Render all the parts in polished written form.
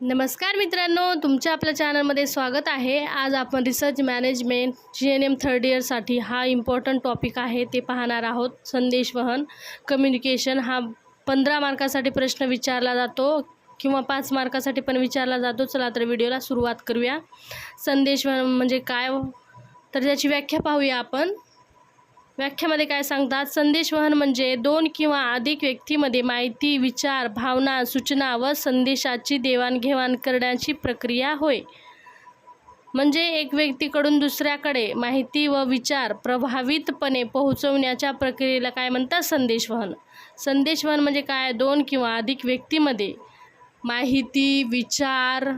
नमस्कार मित्रांनो, तुमच्या आपल्या चॅनलमध्ये स्वागत आहे। आज आपण रिसर्च मॅनेजमेंट GNM थर्ड इयरसाठी हा इम्पॉर्टंट टॉपिक आहे ते पाहणार आहोत। संदेशवहन कम्युनिकेशन हा 15 मार्कासाठी प्रश्न विचारला जातो किंवा 5 मार्कासाठी पण विचारला जातो। चला तर व्हिडिओला सुरुवात करूया। संदेशवहन म्हणजे काय, तर त्याची व्याख्या पाहूया आपण। व्याख्यामध्ये काय सांगतात, संदेशवहन म्हणजे दोन किंवा अधिक व्यक्तींमध्ये माहिती, विचार, भावना, सूचना व संदेशाची देवाणघेवाण करण्याची प्रक्रिया होय। म्हणजे एक व्यक्तीकडून दुसऱ्याकडे माहिती व विचार प्रभावीतपणे पोहोचवण्याच्या प्रक्रियेला काय म्हणतात, संदेशवहन। संदेशवहन म्हणजे काय, दोन किंवा अधिक व्यक्तींमध्ये माहिती, विचार,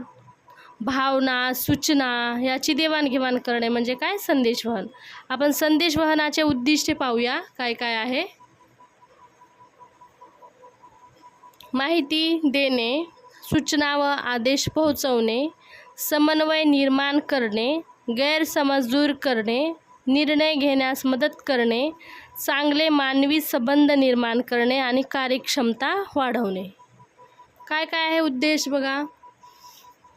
भावना, सूचना याची देवाणघेवाण करणे म्हणजे काय, संदेशवहन। आपण संदेशवहनाचे उद्दिष्टे पाहूया काय काय आहे। माहिती देणे, सूचना व आदेश पोहोचवणे, समन्वय निर्माण करणे, गैरसमज दूर करणे, निर्णय घेण्यास मदत करणे, चांगले मानवी संबंध निर्माण करणे आणि कार्यक्षमता वाढवणे। काय काय आहे उद्देश बघा।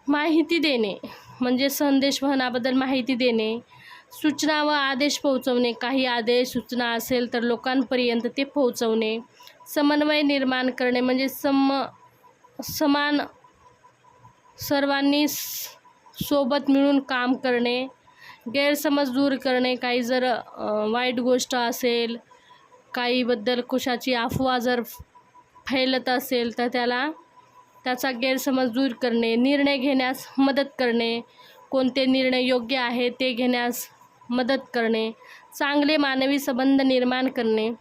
माहिती देणे म्हणजे संदेशवहनाबद्दल माहिती देणे, सूचना व आदेश पोहोचवणे, काही आदेश सूचना असेल तर लोकांपर्यंत ते पोहोचवणे, समन्वय निर्माण करणे म्हणजे समान सर्वांनी सोबत मिळून काम करणे, गैरसमज दूर करणे, काही जर वाईट गोष्ट असेल, काहीबद्दल कुशाची अफवा जर फैलत असेल तर त्याचा गैरसमज दूर करणे, निर्णय घेण्यास मदत करणे, कोणते निर्णय योग्य आहे ते घेण्यास मदत करणे, चांगले मानवी संबंध निर्माण करणे,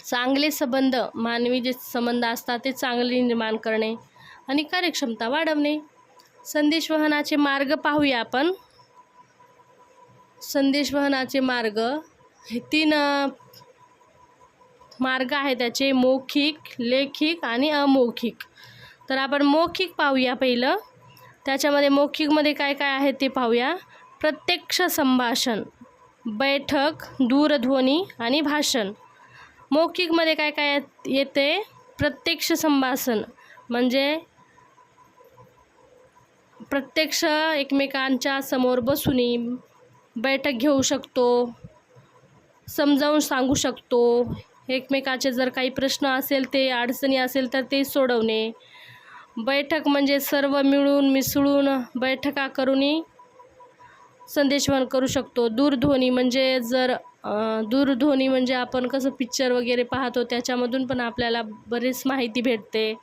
चांगले संबंध मानवी जे संबंध असतात ते चांगले निर्माण करणे आणि कार्यक्षमता वाढवणे। संदेशवहनाचे मार्ग पाहूया आपण। संदेशवहनाचे मार्ग हे 3 मार्ग आहेत त्याचे, मौखिक, लेखिक आणि अमौखिक। तर आपण मौखिक पाहूया पहिलं। त्याच्यामध्ये मौखिकमध्ये काय काय आहे ते पाहूया। प्रत्यक्ष संभाषण, बैठक, दूरध्वनी आणि भाषण। मौखिकमध्ये काय काय येते, प्रत्यक्ष संभाषण म्हणजे प्रत्यक्ष एकमेकांच्या समोर बसून बैठक घेऊ शकतो, समजावून सांगू शकतो, एकमेकाचे जर काही प्रश्न असेल ते अडचणी असेल तर ते सोडवणे। बैठक म्हणजे सर्व मिळून मिसळून बैठका करून संदेशवहन करू शकतो। दूरध्वनी म्हणजे आपण कसं पिक्चर वगैरे पाहतो त्याच्यामधून पण आपल्याला बरीच माहिती भेटते।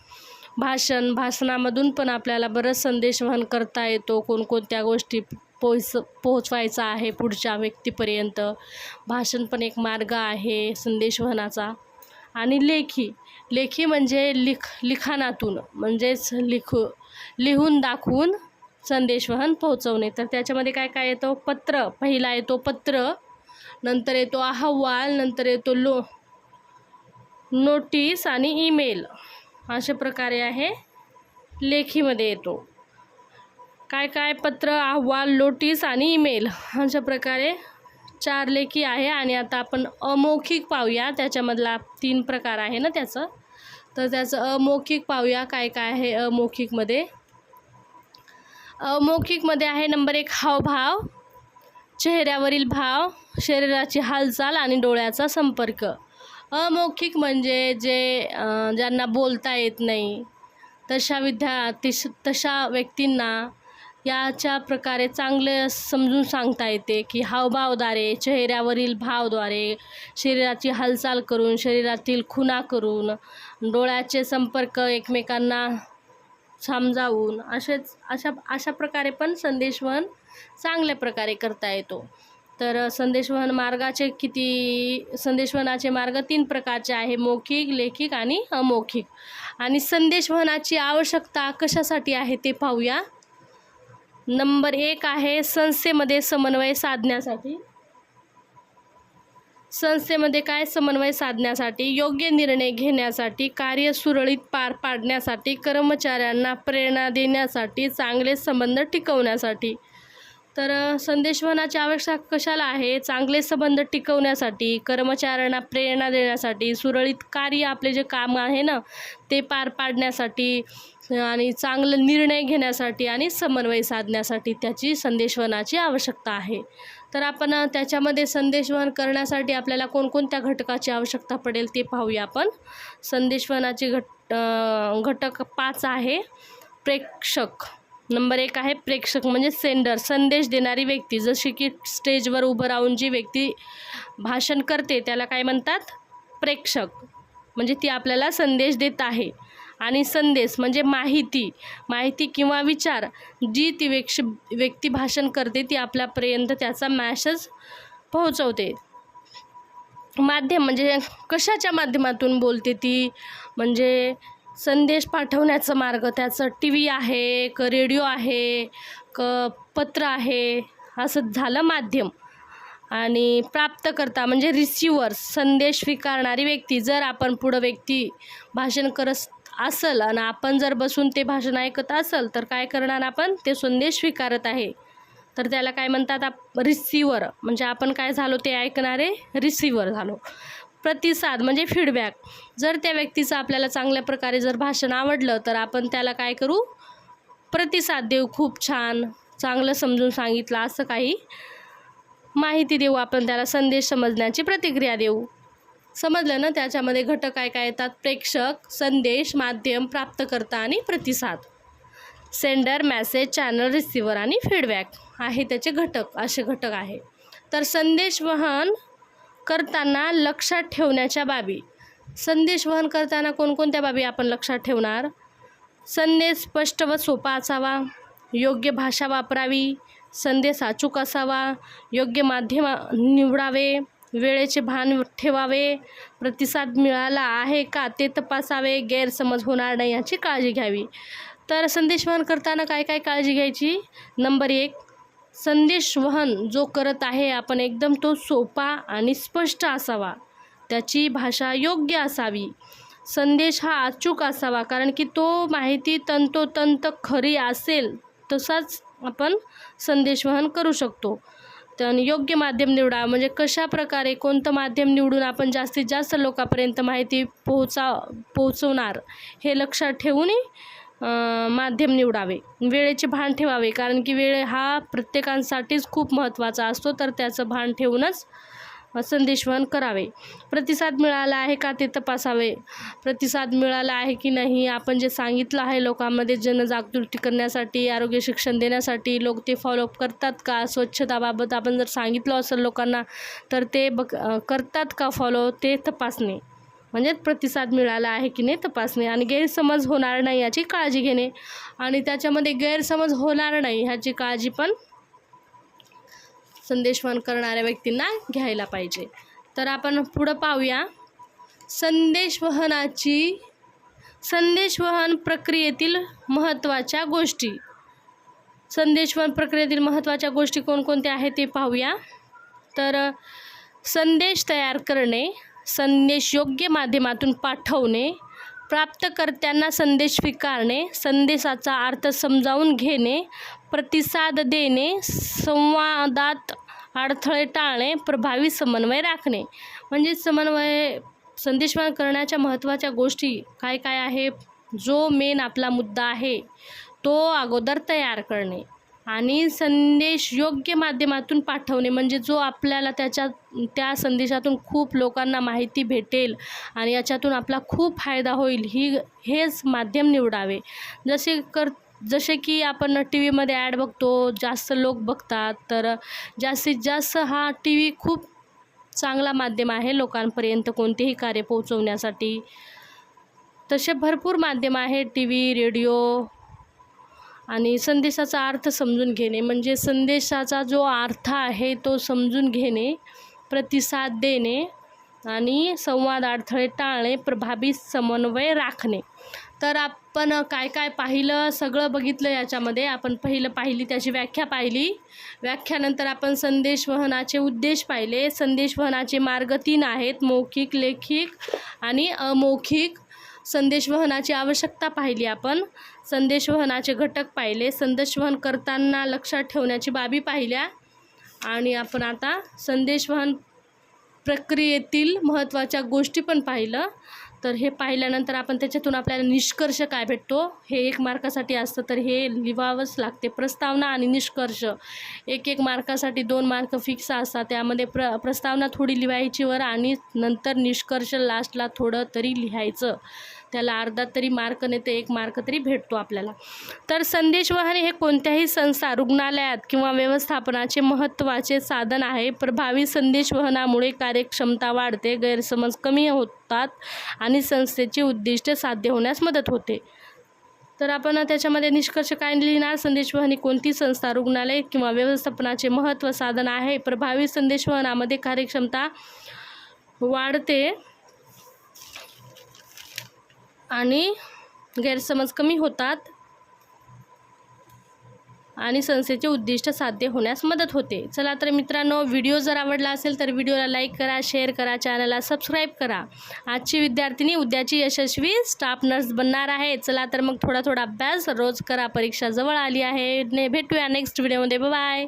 भाषणामधून पण आपल्याला बरंच संदेशवहन करता येतो, कोणकोणत्या गोष्टी पोहोचवायचा आहे पुढच्या व्यक्तीपर्यंत। भाषण पण एक मार्ग आहे संदेशवहनाचा। आणि लेखी म्हणजे लिखाणातून म्हणजेच लिहून दाखवून संदेशवहन पोहोचवणे। तर त्याच्यामध्ये काय काय येतो, पत्र, पहिला येतो पत्र, नंतर येतो अहवाल, नंतर येतो नोटीस आणि ईमेल। अशा प्रकारे आहे लेखीमध्ये येतो काय काय, पत्र, अहवाल, नोटीस आणि ईमेल, अशा प्रकारे 4 लेखी आहे। आणि आता आपण अमौखिक पाहूया। त्याच्यामधला 3 प्रकार आहे ना त्याचं, तर त्याचं अमौखिक पाहूया काय काय आहे अमौखिकमध्ये। अमौखिकमध्ये आहे नंबर 1 हावभाव, चेहऱ्यावरील भाव, शरीराची हालचाल आणि डोळ्याचा संपर्क। अमौखिक म्हणजे ज्यांना बोलता येत नाही तशा व्यक्तींना याच्या प्रकारे चांगले समजून सांगता येते की हावभावाद्वारे, चेहऱ्यावरील भावद्वारे, शरीराची हालचाल करून, शरीरातील खुणा करून, डोळ्याचे संपर्क एकमेकांना समजावून अशा प्रकारे पण संदेशवहन चांगल्या प्रकारे करता येतो। तर संदेशवहनाचे मार्ग 3 प्रकारचे आहे, मौखिक, लेखिक आणि अमौखिक। आणि संदेशवहनाची आवश्यकता कशासाठी आहे ते पाहूया। नंबर 1 आहे संस्थेमध्ये समन्वय साधण्यासाठी। संस्थेमध्ये काय, समन्वय साधण्यासाठी, योग्य निर्णय घेण्यासाठी, कार्य सुरळीत पार पाडण्यासाठी, कर्मचाऱ्यांना प्रेरणा देण्यासाठी, चांगले संबंध टिकवण्यासाठी। तर संदेशवहनाची आवश्यकता कशाला आहे, चांगले संबंध टिकवण्यासाठी, कर्मचाऱ्यांना प्रेरणा देण्यासाठी, सुरळीत कार्य आपले जे काम आहे ना ते पार पाडण्यासाठी, आणि चांगलं निर्णय घेण्यासाठी आणि समन्वय साधण्यासाठी त्याची संदेशवहनाची आवश्यकता आहे. तर आपण त्याच्यामध्ये संदेशवहन करण्यासाठी आपल्याला कोणकोणत्या घटकाची आवश्यकता पडेल ते पाहूया आपण. संदेशवहनाचे घटक 5 आहे. प्रेक्षक, नंबर 1 आहे प्रेक्षक म्हणजे सेंडर, संदेश देणारी व्यक्ती. जशी की स्टेजवर उभं राहून जी व्यक्ती भाषण करते त्याला काय म्हणतात? प्रेक्षक. म्हणजे ती आपल्याला संदेश देत आहे. आणि संदेश म्हणजे माहिती किंवा विचार जी ती व्यक्ती भाषण करते ती आपल्यापर्यंत त्याचा मॅसेज पोहोचवते. माध्यम म्हणजे कशाच्या माध्यमातून बोलते ती, म्हणजे संदेश पाठवण्याचा मार्ग त्याचं टी व्ही आहे, रेडिओ आहे, पत्र आहे, असं झालं माध्यम. आणि प्राप्तकर्ता म्हणजे रिसिव्हर, संदेश स्वीकारणारी व्यक्ती. जर आपण पुढं व्यक्ती भाषण करत असेल आणि आपण जर बसून ते भाषण ऐकत असेल तर काय करणार आपण? ते संदेश स्वीकारत आहे तर त्याला काय म्हणतात? रिसिव्हर. म्हणजे आपण काय झालो? ते ऐकणारे रिसिव्हर झालो. प्रतिसाद म्हणजे फीडबॅक. जर त्या व्यक्तीचं आपल्याला चांगल्या प्रकारे जर भाषण आवडलं तर आपण त्याला काय करू? प्रतिसाद देऊ. खूप छान, चांगलं समजून सांगितलं, असं काही माहिती देऊ आपण त्याला. संदेश समजण्याची प्रतिक्रिया देऊ. समजलं ना? त्याच्यामध्ये घटक काय काय येतात? प्रेक्षक, संदेश, माध्यम, प्राप्तकर्ता आणि प्रतिसाद. सेंडर, मेसेज, चॅनल, रिसिव्हर आणि फीडबॅक आहे त्याचे घटक. असे घटक आहे. तर संदेशवहन करताना लक्षात ठेवण्याच्या बाबी. संदेशवहन करताना कोणकोणत्या बाबी आपण लक्षात ठेवणार? संदेश स्पष्ट व सोपा असावा, योग्य भाषा वापरावी, संदेश अचूक असावा, योग्य माध्यम निवडावे, वेळेचे भान ठेवावे, प्रतिसाद मिळाला आहे का ते तपासावे, गैरसमज होणार नाही याची काळजी घ्यावी. तर संदेशवहन करताना काय काय काळजी घ्यायची? नंबर 1, संदेशवहन जो करत आहे आपण एकदम तो सोपा आणि स्पष्ट असावा, त्याची भाषा योग्य असावी, संदेश हा अचूक असावा, कारण की तो माहिती तंतोतंत खरी असेल तसाच आपण संदेशवहन करू शकतो. तर योग्य माध्यम निवडा, म्हणजे कशा प्रकारे कोणतं माध्यम निवडून आपण जास्तीत जास्त लोकांपर्यंत माहिती पोहोचवणार हे लक्षात ठेवून माध्यम निवडावे. वेळेचे भान ठेवावे, कारण की वेळ हा प्रत्येकांसाठीच खूप महत्त्वाचा असतो, तर त्याचं भान ठेवूनच संदेशवहन करावे. प्रतिसाद मिळाला आहे का ते तपासावे. प्रतिसाद मिळाला आहे की नाही, आपण जे सांगितलं आहे लोकांमध्ये जनजागृती करण्यासाठी, आरोग्य शिक्षण देण्यासाठी लोक ते फॉलोअप करतात का, स्वच्छताबाबत आपण जर सांगितलं असेल लोकांना तर ते करतात का फॉलो, ते तपासणे. म्हणजे प्रतिसाद मिळाला आहे की नाही तपासणे. आणि गैरसमज होणार नाही याची काळजी घेणे, आणि त्याच्यामध्ये गैरसमज होणार नाही ह्याची काळजी पण संदेशवहन करणाऱ्या व्यक्तींना घ्यायला पाहिजे. तर आपण पुढं पाहूया. संदेशवहन प्रक्रियेतील महत्त्वाच्या गोष्टी. संदेशवहन प्रक्रियेतील महत्त्वाच्या गोष्टी कोणकोणत्या आहेत ते पाहूया. तर संदेश तयार करणे, संदेश योग्य माध्यमातून पाठवणे, प्राप्तकर्त्यांना संदेश स्वीकारणे, संदेशाचा अर्थ समजावून घेणे, प्रतिसाद देणे, संवादात अडथळे टाळणे, प्रभावी समन्वय राखणे. म्हणजे संदेशवहन करण्याच्या महत्त्वाच्या गोष्टी काय काय आहे? जो मेन आपला मुद्दा आहे तो अगोदर तयार करणे, आणि संदेश योग्य माध्यमातून पाठवणे, म्हणजे जो आपल्याला त्या संदेशातून खूप लोकांना माहिती भेटेल आणि याच्यातून आपला खूप फायदा होईल हेच माध्यम निवडावे. जसे की आपण टी व्हीमध्ये ॲड बघतो, जास्त लोक बघतात, तर जास्तीत जास्त हा टी व्ही खूप चांगला माध्यम आहे लोकांपर्यंत कोणतेही कार्य पोहोचवण्यासाठी. तसे भरपूर माध्यम आहे, टी व्ही, रेडिओ. आणि संदेशाचा अर्थ समजून घेणे, म्हणजे संदेशाचा जो अर्थ आहे तो समजून घेणे, प्रतिसाद देणे आणि संवाद अडथळे टाळणे, प्रभावी समन्वय राखणे. तर आपण काय काय पाहिलं, सगळं बघितलं याच्यामध्ये. आपण पाहिली त्याची व्याख्या पाहिली. व्याख्यानंतर आपण संदेशवहनाचे उद्देश पाहिले. संदेशवहनाचे मार्ग 3 आहेत, मौखिक, लेखिक आणि अमौखिक. संदेशवहनाची आवश्यकता पाहिली आपण. संदेशवहनाचे घटक पाहिले. संदेशवहन करताना लक्षात ठेवण्याची बाबी पाहिल्या. आणि आपण आता संदेशवहन प्रक्रियेतील महत्त्वाच्या गोष्टी पण पाहिलं. तर हे पाहिल्यानंतर आपण त्याच्यातून आपल्याला निष्कर्ष काय भेटतो हे 1 मार्कासाठी असतं, तर हे लिहावंच लागते. प्रस्तावना आणि निष्कर्ष 1 मार्कासाठी 2 मार्क फिक्स असतात. त्यामध्ये प्रस्तावना थोडी लिहायची वर आणि नंतर निष्कर्ष लास्टला थोडं तरी लिहायचं. त्याला अर्धा तरी मार्क नाही तर 1 मार्क तरी भेटतो आपल्याला. तर संदेशवहन हे कोणत्याही संस्था, रुग्णालयात किंवा व्यवस्थापनाचे महत्त्वाचे साधन आहे. प्रभावी संदेशवहनामुळे कार्यक्षमता वाढते, गैरसमज कमी होतात आणि संस्थेची उद्दिष्टे साध्य होण्यास मदत होते. तर आपण त्याच्यामध्ये निष्कर्ष काय लिहिणार? संदेशवहन ही कोणती संस्था, रुग्णालय किंवा व्यवस्थापनाचे महत्त्व साधन आहे. प्रभावी संदेशवहनामध्ये कार्यक्षमता वाढते आणि गैरसमज कमी होतात आणि संस्थेचे उद्दिष्ट साध्य होण्यास मदत होते. चला तर मित्रांनो, व्हिडिओ जर आवडला असेल तर व्हिडिओला लाईक करा, शेअर करा, चॅनलला सबस्क्राईब करा. आजची विद्यार्थिनी उद्याची यशस्वी स्टाफ नर्स बनणार आहे. चला तर मग थोडा अभ्यास रोज करा, परीक्षा जवळ आली आहे. भेटूया नेक्स्ट व्हिडिओमध्ये. बाय.